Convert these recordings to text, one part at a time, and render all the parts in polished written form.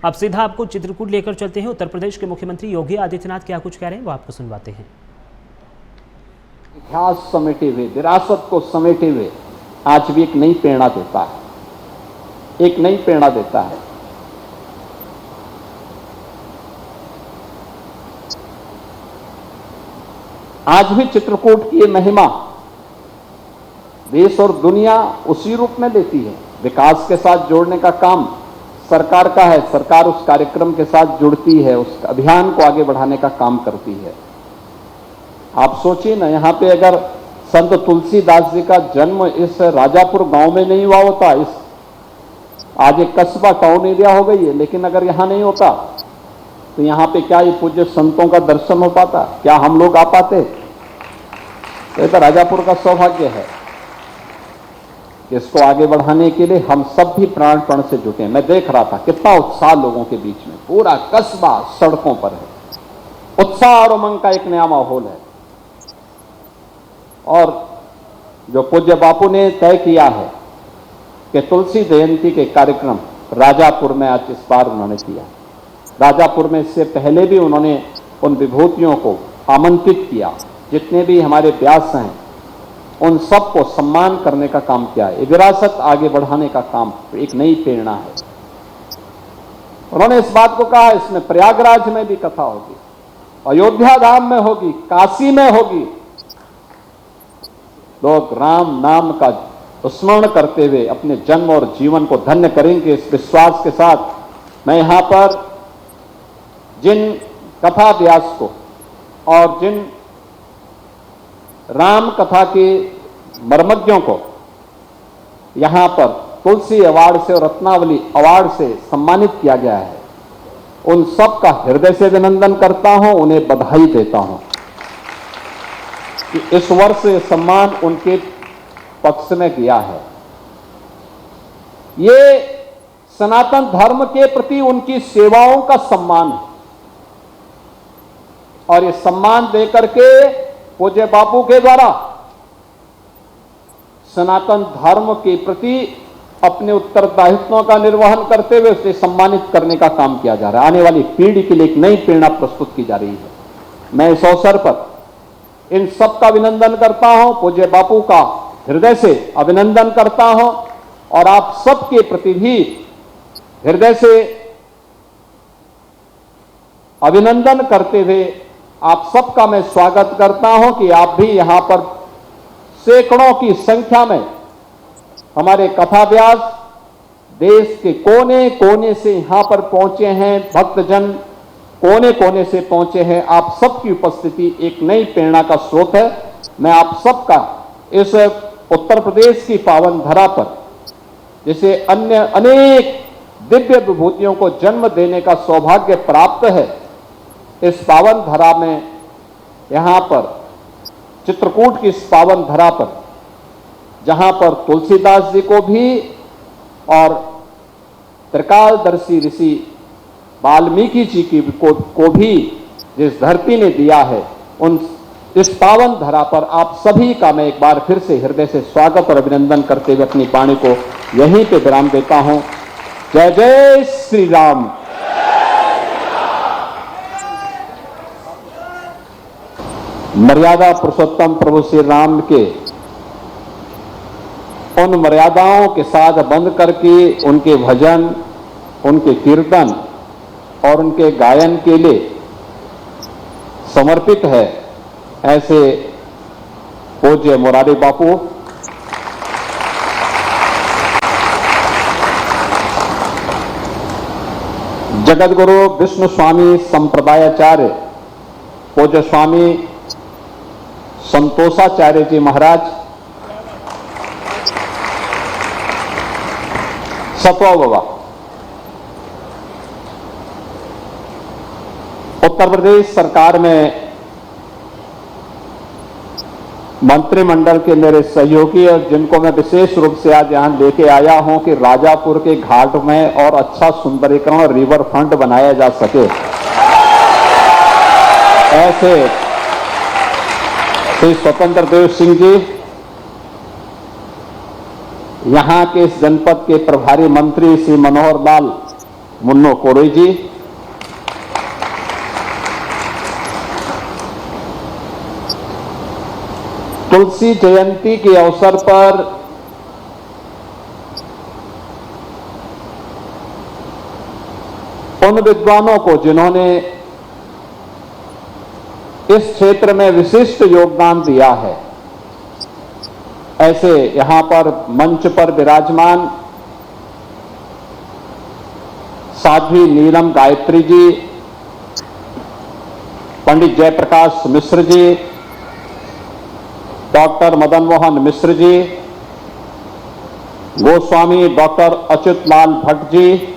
अब सीधा आपको चित्रकूट लेकर चलते हैं। उत्तर प्रदेश के मुख्यमंत्री योगी आदित्यनाथ क्या कुछ कह रहे हैं वो आपको सुनवाते हैं। इतिहास समेटे हुए, विरासत को समेटे हुए आज भी एक नई प्रेरणा देता है, एक नई प्रेरणा देता है। आज भी चित्रकूट की ये महिमा देश और दुनिया उसी रूप में लेती है। विकास के साथ जोड़ने का काम सरकार का है, सरकार उस कार्यक्रम के साथ जुड़ती है, उस अभियान को आगे बढ़ाने का काम करती है। आप सोचिए ना, यहां पे अगर संत तुलसीदास जी का जन्म इस राजापुर गांव में नहीं हुआ होता, इस आज एक कस्बा टाउन एरिया हो गई है, लेकिन अगर यहां नहीं होता तो यहां पे क्या ये पूज्य संतों का दर्शन हो पाता? क्या हम लोग आ पाते? तो राजापुर का सौभाग्य है। इसको आगे बढ़ाने के लिए हम सब भी प्राणपण से जुटे हैं। मैं देख रहा था कितना उत्साह लोगों के बीच में, पूरा कस्बा सड़कों पर है, उत्साह और उमंग का एक नया माहौल है। और जो पूज्य बापू ने तय किया है कि तुलसी जयंती के कार्यक्रम राजापुर में आज इस बार उन्होंने किया। राजापुर में इससे पहले भी उन्होंने उन विभूतियों को आमंत्रित किया, जितने भी हमारे व्यास हैं उन सबको सम्मान करने का काम किया है। विरासत आगे बढ़ाने का काम एक नई प्रेरणा है। उन्होंने इस बात को कहा, इसमें प्रयागराज में भी कथा होगी, अयोध्या धाम में होगी, काशी में होगी। लोग राम नाम का स्मरण करते हुए अपने जन्म और जीवन को धन्य करेंगे। इस विश्वास के साथ मैं यहां पर जिन कथा व्यास को और जिन राम कथा के मर्मज्ञों को यहां पर तुलसी अवार्ड से और रत्नावली अवार्ड से सम्मानित किया गया है, उन सब का हृदय से अभिनंदन करता हूं, उन्हें बधाई देता हूं कि इस वर्ष ये सम्मान उनके पक्ष में गया है। ये सनातन धर्म के प्रति उनकी सेवाओं का सम्मान है और ये सम्मान देकर के पूज्य बापू के द्वारा सनातन धर्म के प्रति अपने उत्तरदायित्वों का निर्वहन करते हुए उसे सम्मानित करने का काम किया जा रहा है। आने वाली पीढ़ी के लिए एक नई प्रेरणा प्रस्तुत की जा रही है। मैं इस अवसर पर इन सब का अभिनंदन करता हूं, पूज्य बापू का हृदय से अभिनंदन करता हूं और आप सबके प्रति भी हृदय से अभिनंदन करते हुए आप सबका मैं स्वागत करता हूं कि आप भी यहां पर सैकड़ों की संख्या में हमारे कथा व्यास देश के कोने कोने से यहां पर पहुंचे हैं, भक्तजन कोने कोने से पहुंचे हैं। आप सबकी उपस्थिति एक नई प्रेरणा का स्रोत है। मैं आप सबका इस उत्तर प्रदेश की पावन धरा पर जिसे अन्य अनेक दिव्य विभूतियों को जन्म देने का सौभाग्य प्राप्त है, इस पावन धरा में यहां पर चित्रकूट की इस पावन धरा पर जहां पर तुलसीदास जी को भी और त्रिकालदर्शी ऋषि वाल्मीकि जी की को भी जिस धरती ने दिया है, उन इस पावन धरा पर आप सभी का मैं एक बार फिर से हृदय से स्वागत और अभिनंदन करते हुए अपनी वाणी को यहीं पे विराम देता हूं। जय जय श्री राम। मर्यादा पुरुषोत्तम प्रभु श्री राम के उन मर्यादाओं के साथ बंद करके उनके भजन, उनके कीर्तन और उनके गायन के लिए समर्पित है ऐसे पूज्य मुरारी बापू, जगत गुरु विष्णु स्वामी संप्रदायाचार्य पूज्य स्वामी संतोषाचार्य जी महाराज, सतवा बाबा, उत्तर प्रदेश सरकार में मंत्रिमंडल के मेरे सहयोगी और जिनको मैं विशेष रूप से आज यहां लेके आया हूं कि राजापुर के घाट में और अच्छा सुंदरीकरण और रिवर फ्रंट बनाया जा सके, ऐसे श्री स्वतंत्र देव सिंह जी, यहां के इस जनपद के प्रभारी मंत्री श्री मनोहर लाल मुन्नो कोरोई जी, तुलसी जयंती के अवसर पर उन विद्वानों को जिन्होंने इस क्षेत्र में विशिष्ट योगदान दिया है, ऐसे यहां पर मंच पर विराजमान साध्वी नीलम गायत्री जी, पंडित जयप्रकाश मिश्र जी, डॉक्टर मदन मोहन मिश्र जी, गोस्वामी डॉक्टर अच्युत लाल भट्ट जी,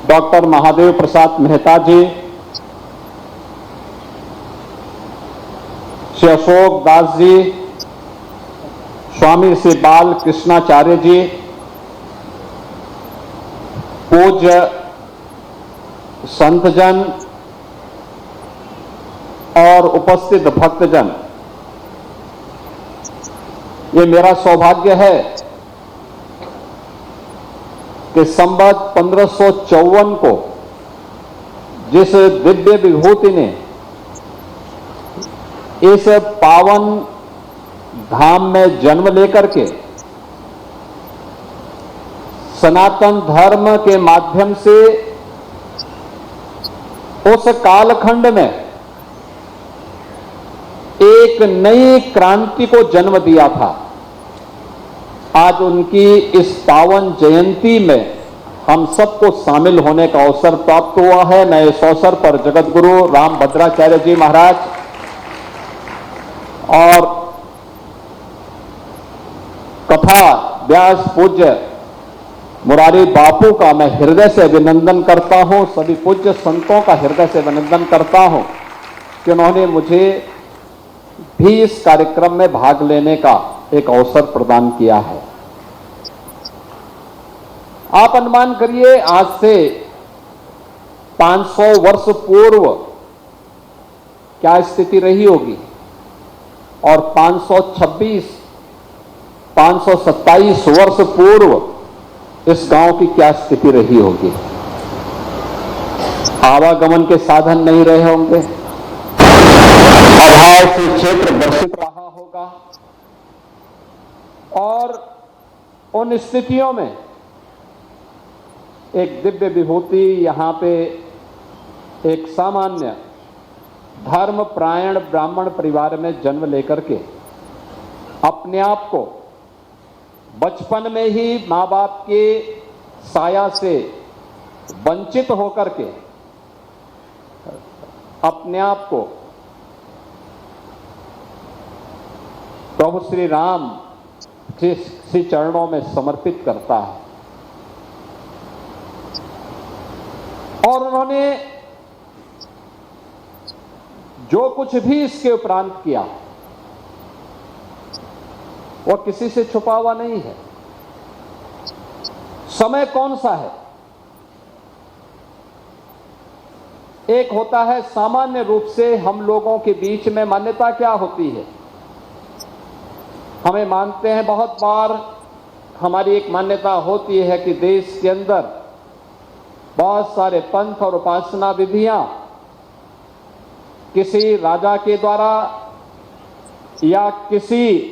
डॉक्टर महादेव प्रसाद मेहता जी, श्री अशोक दास जी, स्वामी श्री बाल कृष्णाचार्य जी, पूज्य संतजन और उपस्थित भक्तजन, ये मेरा सौभाग्य है कि संवत 1554 को जिस दिव्य विभूति ने इस पावन धाम में जन्म लेकर के सनातन धर्म के माध्यम से उस कालखंड में एक नई क्रांति को जन्म दिया था, आज उनकी इस पावन जयंती में हम सबको शामिल होने का अवसर प्राप्त हुआ है। मैं इस अवसर पर जगत गुरु राम भद्राचार्य जी महाराज और कथा व्यास पूज्य मुरारी बापू का मैं हृदय से अभिनंदन करता हूं, सभी पूज्य संतों का हृदय से अभिनंदन करता हूं कि उन्होंने मुझे भी इस कार्यक्रम में भाग लेने का एक अवसर प्रदान किया है। आप अनुमान करिए, आज से 500 वर्ष पूर्व क्या स्थिति रही होगी और 527 वर्ष पूर्व इस गांव की क्या स्थिति रही होगी। आवागमन के साधन नहीं रहे होंगे, अभाव से क्षेत्र वर्षित रहा होगा और उन स्थितियों में एक दिव्य विभूति यहां पे एक सामान्य धर्मपरायण ब्राह्मण परिवार में जन्म लेकर के अपने आप को बचपन में ही मां बाप के साया से वंचित होकर के अपने आप को प्रभु श्री राम के श्री चरणों में समर्पित करता है और उन्होंने जो कुछ भी इसके उपरांत किया वह किसी से छुपा हुआ नहीं है। समय कौन सा है? एक होता है सामान्य रूप से हम लोगों के बीच में मान्यता क्या होती है, हमें मानते हैं बहुत बार हमारी एक मान्यता होती है कि देश के अंदर बहुत सारे पंथ और उपासना विधियां किसी राजा के द्वारा या किसी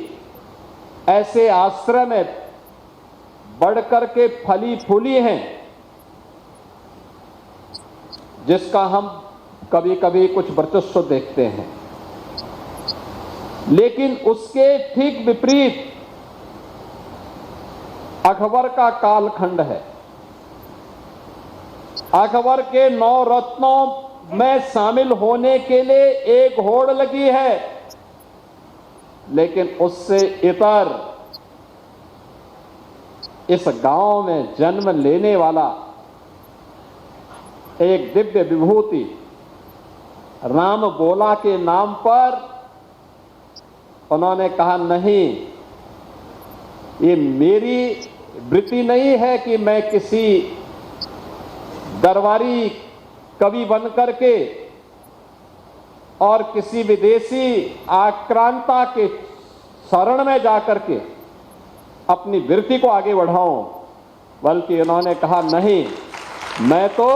ऐसे आश्रय में बढ़कर के फली फूली हैं जिसका हम कभी कभी कुछ वर्चस्व देखते हैं, लेकिन उसके ठीक विपरीत अकबर का कालखंड है। अकबर के 9 रत्नों में शामिल होने के लिए एक होड़ लगी है, लेकिन उससे इतर इस गांव में जन्म लेने वाला एक दिव्य विभूति राम गोला के नाम पर उन्होंने कहा, नहीं, ये मेरी वृत्ति नहीं है कि मैं किसी दरबारी कवि बनकर के और किसी विदेशी आक्रांता के शरण में जाकर के अपनी वृत्ति को आगे बढ़ाऊं। बल्कि उन्होंने कहा नहीं, मैं तो